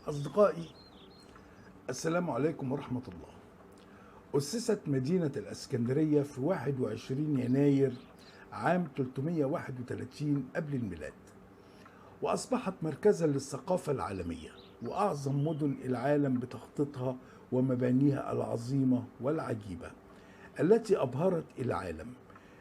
أصدقائي، السلام عليكم ورحمة الله. أسست مدينة الإسكندرية في 21 يناير عام 331 قبل الميلاد، وأصبحت مركزا للثقافة العالمية وأعظم مدن العالم بتخطيطها ومبانيها العظيمة والعجيبة التي أبهرت العالم،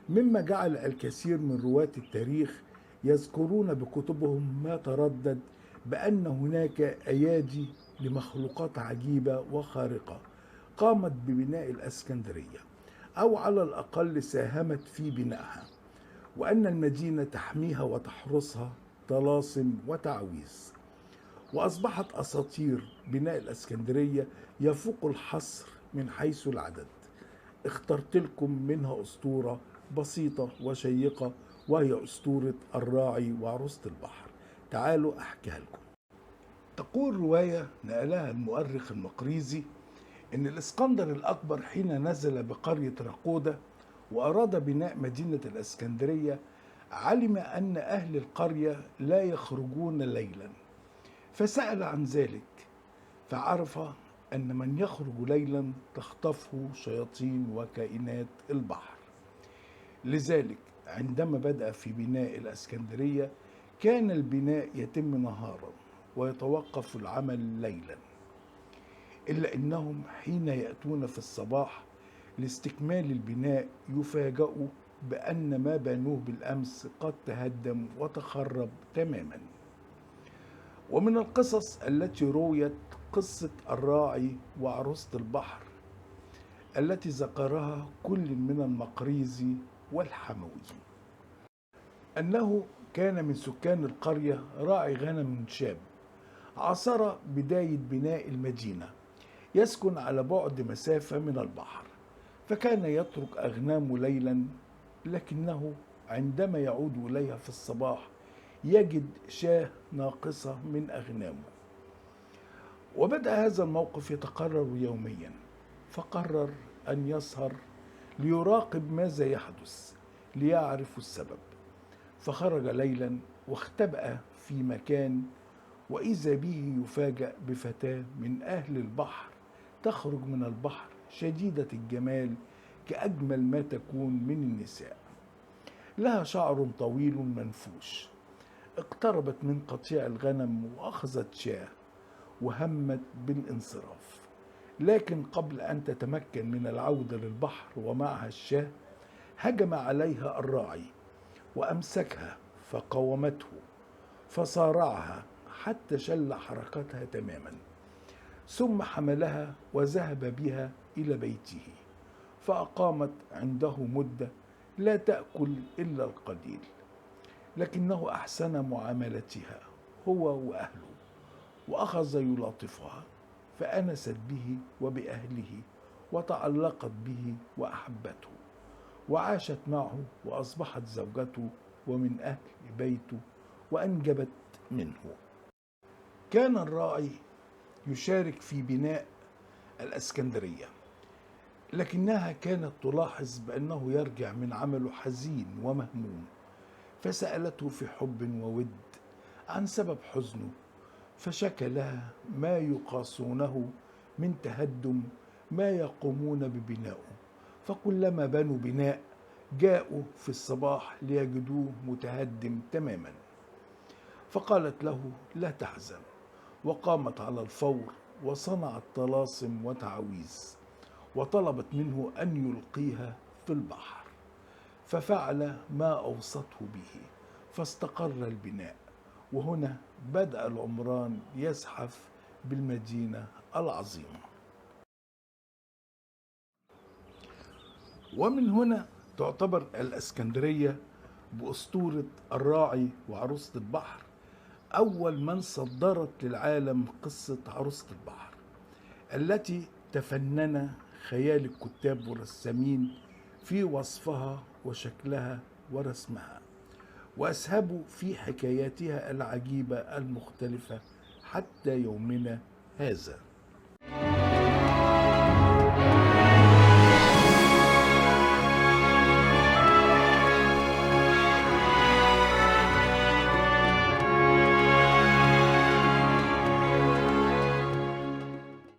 مما جعل الكثير من رواة التاريخ يذكرون بكتبهم ما تردد بأن هناك أيادي لمخلوقات عجيبة وخارقة قامت ببناء الإسكندرية، أو على الأقل ساهمت في بنائها، وأن المدينة تحميها وتحرسها طلاسم وتعويذ. وأصبحت أساطير بناء الإسكندرية يفوق الحصر من حيث العدد. اخترت لكم منها أسطورة بسيطة وشيقة، وهي أسطورة الراعي وعروسة البحر. تعالوا أحكيها لكم. تقول رواية نقلها المؤرخ المقريزي إن الإسكندر الأكبر حين نزل بقرية رقودة وأراد بناء مدينة الإسكندرية علم أن أهل القرية لا يخرجون ليلا، فسأل عن ذلك، فعرف أن من يخرج ليلا تخطفه شياطين وكائنات البحر. لذلك عندما بدأ في بناء الإسكندرية كان البناء يتم نهارا ويتوقف العمل ليلا، إلا أنهم حين يأتون في الصباح لاستكمال البناء يفاجأوا بأن ما بنوه بالأمس قد تهدم وتخرب تماما. ومن القصص التي رويت قصة الراعي وعروسة البحر التي ذكرها كل من المقريزي والحموي، أنه كان من سكان القرية راعي غنم شاب عاصر بداية بناء المدينة، يسكن على بعد مسافة من البحر، فكان يترك أغنامه ليلا، لكنه عندما يعود إليها في الصباح يجد شاة ناقصة من أغنامه. وبدأ هذا الموقف يتكرر يوميا، فقرر أن يسهر ليراقب ماذا يحدث ليعرف السبب. فخرج ليلا واختبأ في مكان، وإذا به يفاجأ بفتاة من أهل البحر تخرج من البحر شديدة الجمال كأجمل ما تكون من النساء، لها شعر طويل منفوش. اقتربت من قطيع الغنم وأخذت شاة وهمت بالانصراف، لكن قبل أن تتمكن من العودة للبحر ومعها الشاة هجم عليها الراعي وأمسكها فقاومته، فصارعها حتى شل حركتها تماما، ثم حملها وذهب بها إلى بيته، فأقامت عنده مدة لا تأكل إلا القليل، لكنه أحسن معاملتها هو وأهله، وأخذ يلاطفها، فأنست به وبأهله وتعلقت به وأحبته، وعاشت معه وأصبحت زوجته ومن أهل بيته، وأنجبت منه. كان الراعي يشارك في بناء الإسكندرية، لكنها كانت تلاحظ بأنه يرجع من عمله حزين ومهموم، فسألته في حب وود عن سبب حزنه، فشكى لها ما يقاسونه من تهدم ما يقومون ببنائه، فكلما بنوا بناء جاءوا في الصباح ليجدوه متهدم تماما. فقالت له لا تحزن، وقامت على الفور وصنعت طلاسم وتعاويذ، وطلبت منه أن يلقيها في البحر، ففعل ما أوصته به، فاستقر البناء. وهنا بدأ العمران يزحف بالمدينة العظيمة. ومن هنا تعتبر الإسكندرية بأسطورة الراعي وعروسة البحر أول من صدرت للعالم قصة عروسة البحر، التي تفنن خيال الكتاب والرسامين في وصفها وشكلها ورسمها، وأسهبوا في حكاياتها العجيبة المختلفة حتى يومنا هذا.